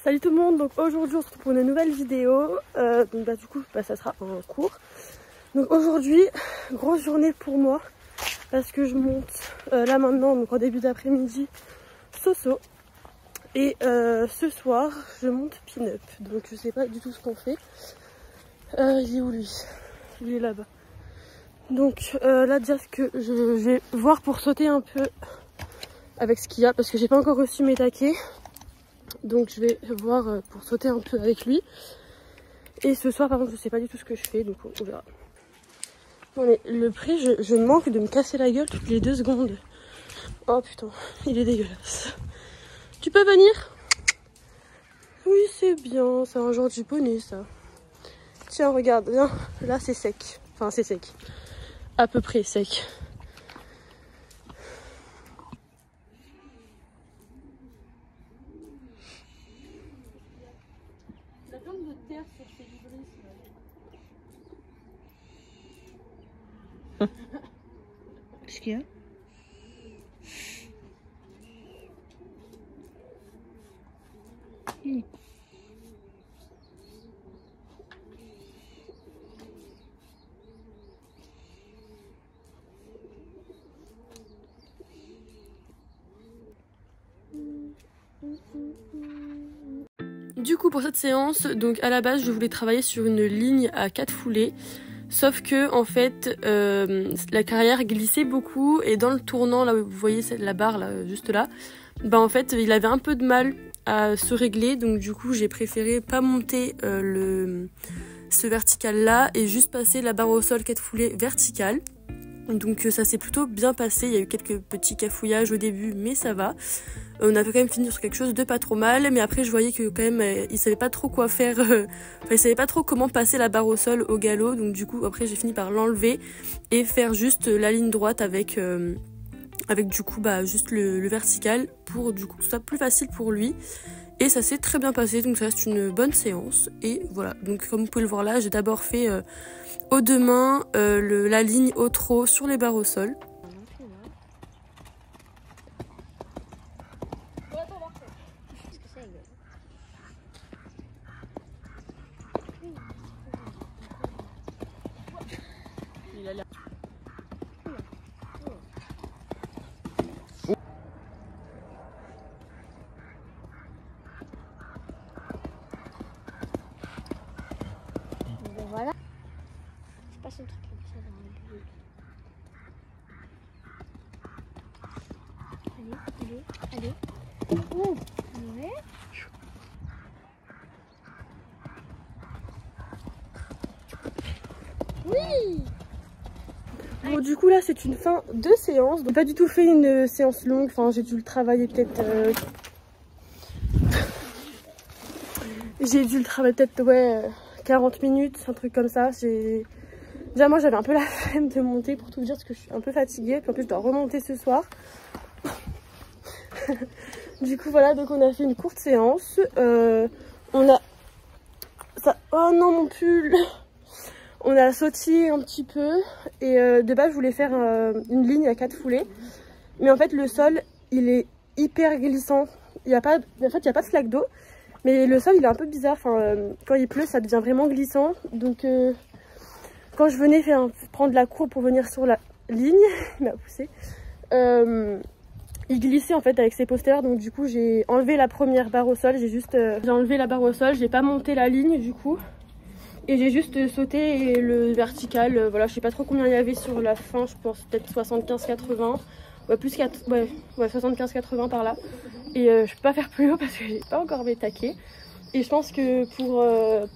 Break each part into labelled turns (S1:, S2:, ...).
S1: Salut tout le monde, donc aujourd'hui on se retrouve pour une nouvelle vidéo, du coup ça sera en cours. Donc aujourd'hui, grosse journée pour moi, parce que je monte là maintenant, donc en début d'après-midi, Soso. Et ce soir, je monte Pin-Up, donc je sais pas du tout ce qu'on fait. Il est où lui? Il est là-bas. Donc là déjà ce que je vais voir pour sauter un peu avec ce qu'il y a, parce que j'ai pas encore reçu mes taquets. Donc je vais voir pour sauter un peu avec lui. Et ce soir par contre je sais pas du tout ce que je fais, donc on verra. Bon mais le prix, je manque de me casser la gueule toutes les 2 secondes. Oh putain, il est dégueulasse. Tu peux venir? Oui c'est bien, c'est un genre de poney ça. Tiens regarde, viens, là c'est sec. Enfin c'est sec, à peu près sec. Il y a plein de terre sur ces vibrisses.
S2: Qu'est-ce qu'il y a?
S1: Du coup pour cette séance, donc à la base je voulais travailler sur une ligne à 4 foulées. Sauf que en fait la carrière glissait beaucoup et dans le tournant là vous voyez la barre là juste là, bah en fait il avait un peu de mal à se régler, donc du coup j'ai préféré pas monter ce vertical là et juste passer la barre au sol 4 foulées verticale. Donc ça s'est plutôt bien passé, il y a eu quelques petits cafouillages au début mais ça va. On a pu quand même finir sur quelque chose de pas trop mal, mais après je voyais que quand même il savait pas trop quoi faire, il savait pas trop comment passer la barre au sol au galop, donc du coup après j'ai fini par l'enlever et faire juste la ligne droite avec du coup juste le vertical pour du coup que ce soit plus facile pour lui. Et ça s'est très bien passé, donc ça reste une bonne séance. Et voilà, donc comme vous pouvez le voir là, j'ai d'abord fait aux 2 mains la ligne au trot sur les barres au sol. Il a l'air...
S2: Voilà. C'est pas son truc comme ça dans le but. Allez. Ouh. Ouais. Oui.
S1: Bon du coup là c'est une fin de séance, donc pas du tout fait une séance longue, enfin j'ai dû le travailler peut-être... J'ai dû le travailler peut-être 40 minutes, un truc comme ça. Déjà moi j'avais un peu la flemme de monter pour tout vous dire parce que je suis un peu fatiguée, puis en plus je dois remonter ce soir. Du coup voilà, donc on a fait une courte séance. On a... Ça... Oh non mon pull. On a sautillé un petit peu et de base je voulais faire une ligne à 4 foulées. Mais en fait le sol il est hyper glissant. En fait il n'y a pas de flaque d'eau. Mais le sol il est un peu bizarre, quand il pleut ça devient vraiment glissant. Donc quand je venais prendre la courbe pour venir sur la ligne, il m'a poussé. Il glissait en fait avec ses posters, donc du coup j'ai enlevé la première barre au sol. J'ai enlevé la barre au sol, j'ai pas monté la ligne du coup. Et j'ai juste sauté le vertical, voilà, je sais pas trop combien il y avait sur la fin, je pense peut-être 75-80. Ouais, plus 4, ouais 75-80 par là. Et je peux pas faire plus haut parce que j'ai pas encore mes taquets. Et je pense que pour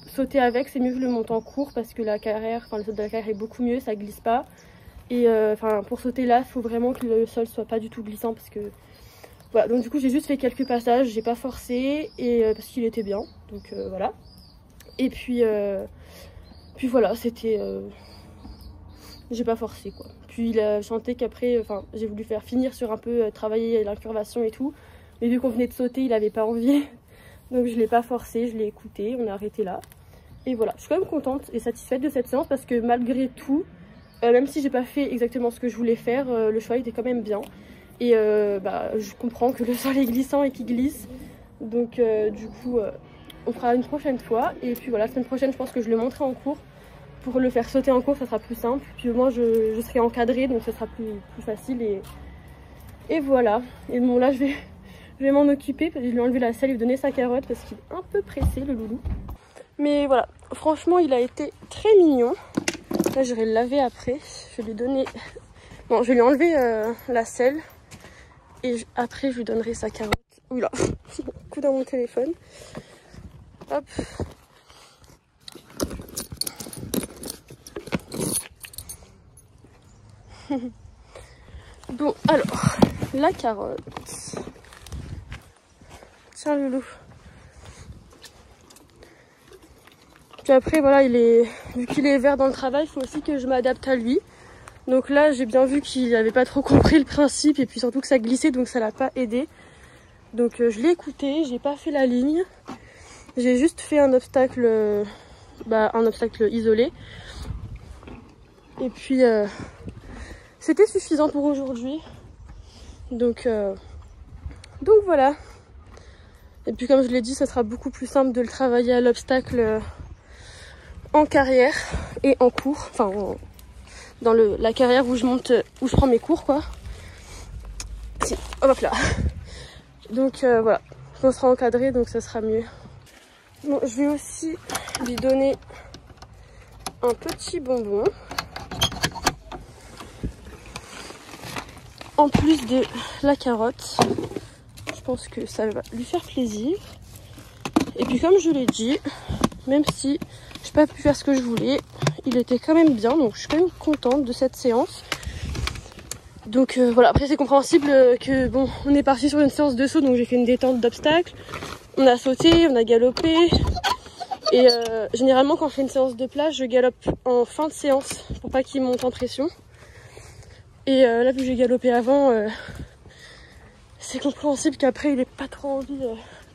S1: sauter avec, c'est mieux que je le monte en court parce que le saut de la carrière est beaucoup mieux, ça glisse pas. Et pour sauter là, il faut vraiment que le sol soit pas du tout glissant parce que... Voilà, donc du coup j'ai juste fait quelques passages, j'ai pas forcé et parce qu'il était bien, donc voilà. Et puis voilà, c'était... j'ai pas forcé quoi. Puis il a chanté qu'après, j'ai voulu faire finir sur un peu travailler l'incurvation et tout. Mais vu qu'on venait de sauter, il avait pas envie. Donc je l'ai pas forcé, je l'ai écouté, on a arrêté là. Et voilà, je suis quand même contente et satisfaite de cette séance parce que malgré tout, même si j'ai pas fait exactement ce que je voulais faire, le choix était quand même bien. Et je comprends que le sol est glissant et qu'il glisse. Donc du coup on fera une prochaine fois. Et puis voilà, la semaine prochaine je pense que je le monterai en cours. Pour le faire sauter en cours ça sera plus simple. Puis au moins je serai encadrée donc ce sera plus facile et voilà. Et bon là je vais m'en occuper parce que je lui ai enlevé la selle et lui donner sa carotte parce qu'il est un peu pressé le loulou. Mais voilà, franchement il a été très mignon. Là je vais le laver après. Je vais lui donner... Bon, je vais lui enlever la selle. Et après je lui donnerai sa carotte. Oula, coup dans mon téléphone. Hop. Bon alors, la carotte. Tiens loulou. Puis après voilà, vu qu'il est vert dans le travail, il faut aussi que je m'adapte à lui. Donc là j'ai bien vu qu'il n'avait pas trop compris le principe et puis surtout que ça glissait donc ça l'a pas aidé. Donc je l'ai écouté, j'ai pas fait la ligne. J'ai juste fait un obstacle isolé. Et puis c'était suffisant pour aujourd'hui. Donc voilà. Et puis comme je l'ai dit, ça sera beaucoup plus simple de le travailler à l'obstacle en carrière et en cours. Enfin dans la carrière où je prends mes cours quoi. Si, hop là. Donc voilà, on sera encadré donc ça sera mieux. Bon, je vais aussi lui donner un petit bonbon. En plus de la carotte, je pense que ça va lui faire plaisir. Et puis comme je l'ai dit, même si je n'ai pas pu faire ce que je voulais, il était quand même bien, donc je suis quand même contente de cette séance. Donc voilà, après c'est compréhensible que bon, on est parti sur une séance de saut, donc j'ai fait une détente d'obstacles. On a sauté, on a galopé. Et généralement quand je fais une séance de plage, je galope en fin de séance pour pas qu'il monte en pression. Et là vu que j'ai galopé avant, c'est compréhensible qu'après il ait pas trop envie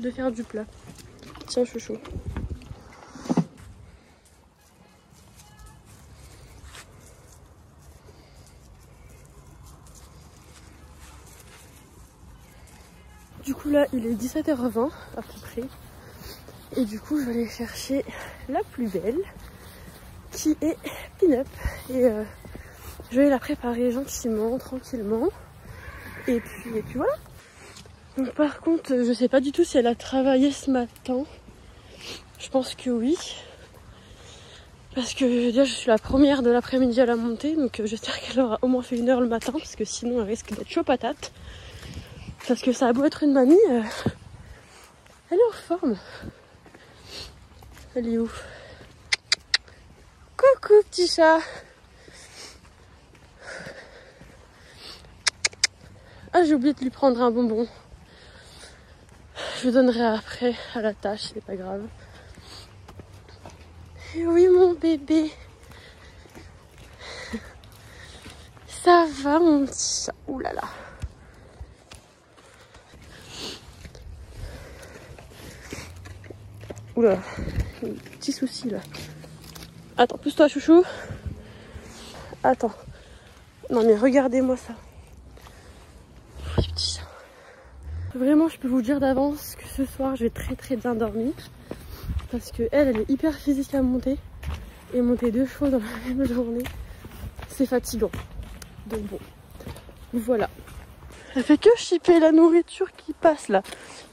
S1: de faire du plat. Tiens chouchou. Du coup là il est 17h20 à peu près. Et du coup je vais aller chercher la plus belle qui est Pin-Up. Et je vais la préparer gentiment, tranquillement. Et puis voilà. Donc par contre je sais pas du tout si elle a travaillé ce matin. Je pense que oui. Parce que déjà je suis la première de l'après-midi à la montée. Donc j'espère qu'elle aura au moins fait 1 heure le matin. Parce que sinon elle risque d'être chaud patate. Parce que ça a beau être une mamie, elle est en forme. Elle est où? Coucou petit chat. Ah j'ai oublié de lui prendre un bonbon. Je le donnerai après à la tâche, c'est pas grave. Et oui mon bébé. Ça va mon petit chat. Ouh là là. Oula, petit souci là. Attends, pousse-toi chouchou. Attends. Non mais regardez-moi ça. Oh, petit chat. Vraiment, je peux vous dire d'avance que ce soir, je vais très bien dormir. Parce que elle est hyper physique à monter. Et monter 2 chevaux dans la même journée, c'est fatigant. Donc bon, voilà. Elle fait que chipper la nourriture qui passe là.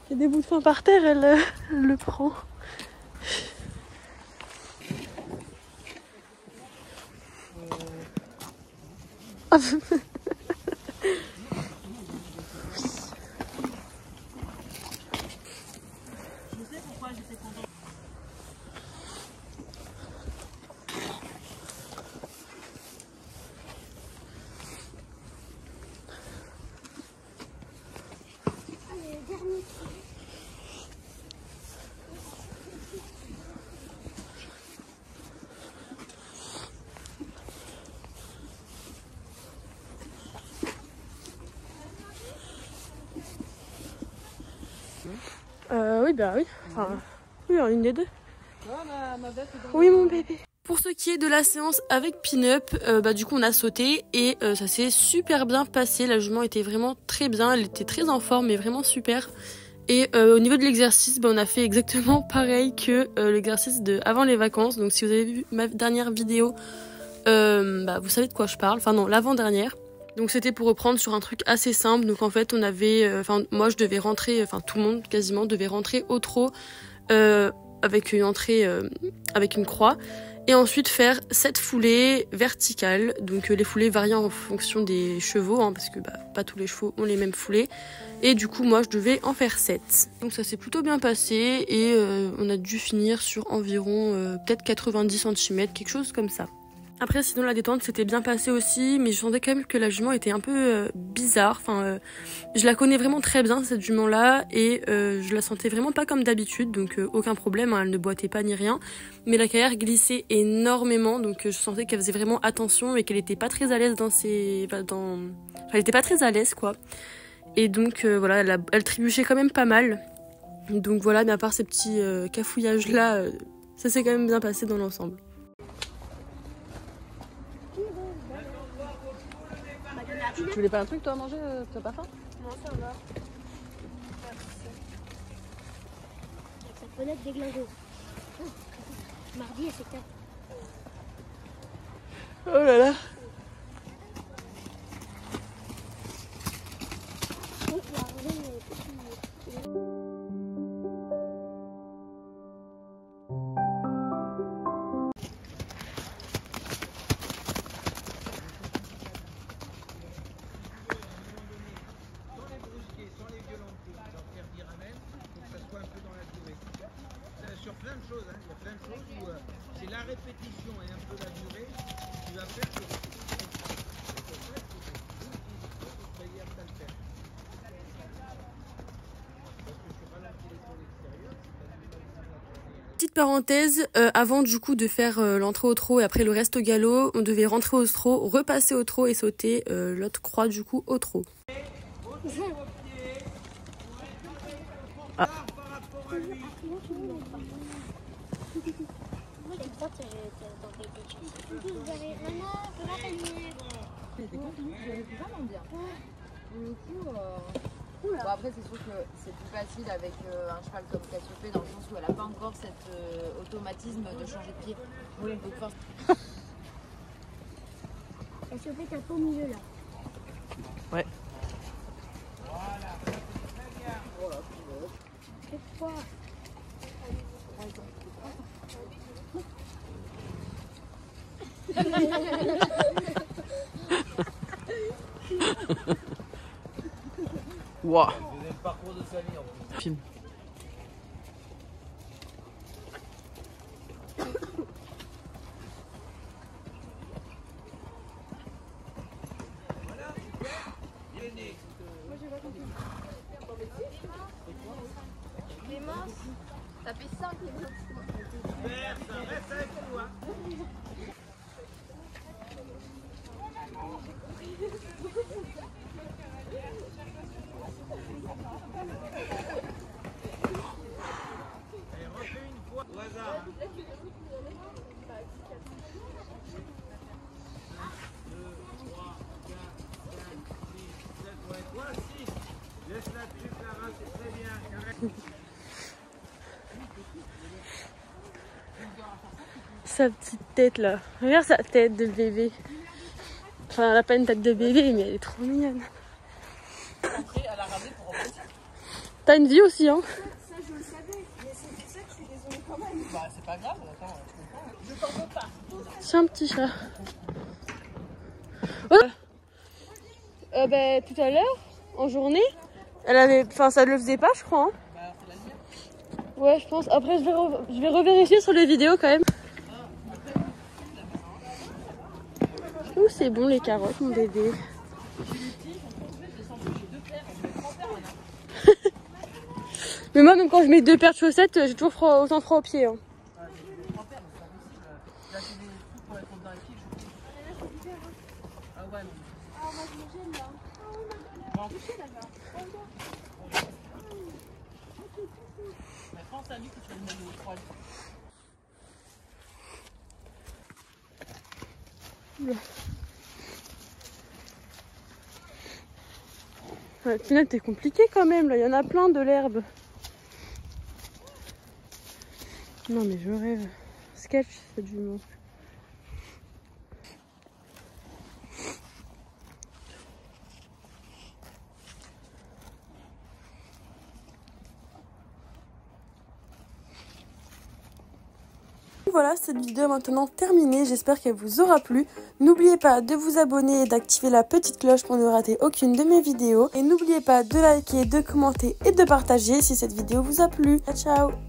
S1: Il y a des bouts de pain par terre, elle le prend. Ah. Oui, bah oui. Enfin, oui, une des deux. Oui, mon bébé. Pour ce qui est de la séance avec Pin-Up, du coup on a sauté et ça s'est super bien passé. La jument était vraiment très bien, elle était très en forme et vraiment super. Et au niveau de l'exercice, on a fait exactement pareil que l'exercice de avant les vacances. Donc si vous avez vu ma dernière vidéo, vous savez de quoi je parle. Enfin non, l'avant-dernière. Donc c'était pour reprendre sur un truc assez simple. Donc en fait on avait, moi je devais rentrer, tout le monde quasiment devait rentrer au trot avec une entrée avec une croix. Et ensuite faire 7 foulées verticales, donc les foulées variant en fonction des chevaux, hein, parce que pas tous les chevaux ont les mêmes foulées. Et du coup moi je devais en faire 7. Donc ça s'est plutôt bien passé et on a dû finir sur environ peut-être 90 cm, quelque chose comme ça. Après sinon la détente s'était bien passée aussi, mais je sentais quand même que la jument était un peu bizarre. Je la connais vraiment très bien cette jument là et je la sentais vraiment pas comme d'habitude, donc aucun problème, hein, elle ne boitait pas ni rien. Mais la caillaire glissait énormément, donc je sentais qu'elle faisait vraiment attention et qu'elle était pas très à l'aise dans ses... elle était pas très à l'aise quoi. Et donc voilà, elle trébuchait quand même pas mal. Donc voilà, mais à part ces petits cafouillages là, ça s'est quand même bien passé dans l'ensemble.
S3: Tu voulais pas un truc toi à manger? T'as pas faim?
S2: Non, ça va. Sa fenêtre déglingueuse. Mardi, elle s'est cassée.
S1: Oh là là.
S4: Sur plein de choses, hein. Il y a plein de choses où c'est la répétition et un peu la durée qui va faire que soyez apte à le faire.
S1: Petite parenthèse, avant du coup de faire l'entrée au trot et après le reste au galop, on devait rentrer au trot, repasser au trot et sauter l'autre croix du coup au trot. Ah.
S3: Bon, après c'est sûr que c'est plus facile avec un cheval comme Cassiopée dans le sens où elle n'a pas encore cet automatisme de changer de pied. Oui. Donc,
S2: Cassiopée, t'as pas au milieu là.
S1: Ouais.
S2: C'est quoi?
S1: Wow.
S4: le parcours de sa vie en plus.
S1: Film.
S3: les minces, ça fait 5 les minces.
S4: Reste avec nous, hein. Allez, refais une fois au hasard. 1, 2, 3, 4, 5, 6, 7, ouais, toi 6. Laisse là-dessus, Clara, c'est très bien.
S1: Sa petite tête là. Regarde sa tête de bébé. Enfin, elle a pas une tête de bébé, mais elle est trop mignonne. T'as une vie aussi, hein?
S5: Ça, je le savais, mais c'est pour ça que je suis désolée quand même.
S3: Bah, c'est pas grave, attends, je t'en veux pas.
S1: C'est un petit chat. Oh tout à l'heure, en journée, elle avait. Enfin, ça ne le faisait pas, je crois. Hein.
S3: Bah, c'est la mienne.
S1: Ouais, je pense. Après, je vais revérifier sur les vidéos quand même. Ouh, c'est bon les carottes, mon bébé. Mais moi, même quand je mets 2 paires de chaussettes, j'ai toujours autant froid aux pieds. Hein.
S3: Ah ouais, non.
S5: Ah, moi je me gêne là. Ah, on m'a touché là-bas.
S3: Mais pense à lui que tu vas me donner au 3.
S1: Ouais, Pinette, t'es compliqué quand même, là, il y en a plein de l'herbe. Non mais je rêve. Sketch cette jument. Voilà, cette vidéo est maintenant terminée, j'espère qu'elle vous aura plu. N'oubliez pas de vous abonner et d'activer la petite cloche pour ne rater aucune de mes vidéos. Et n'oubliez pas de liker, de commenter et de partager si cette vidéo vous a plu. Ciao ciao!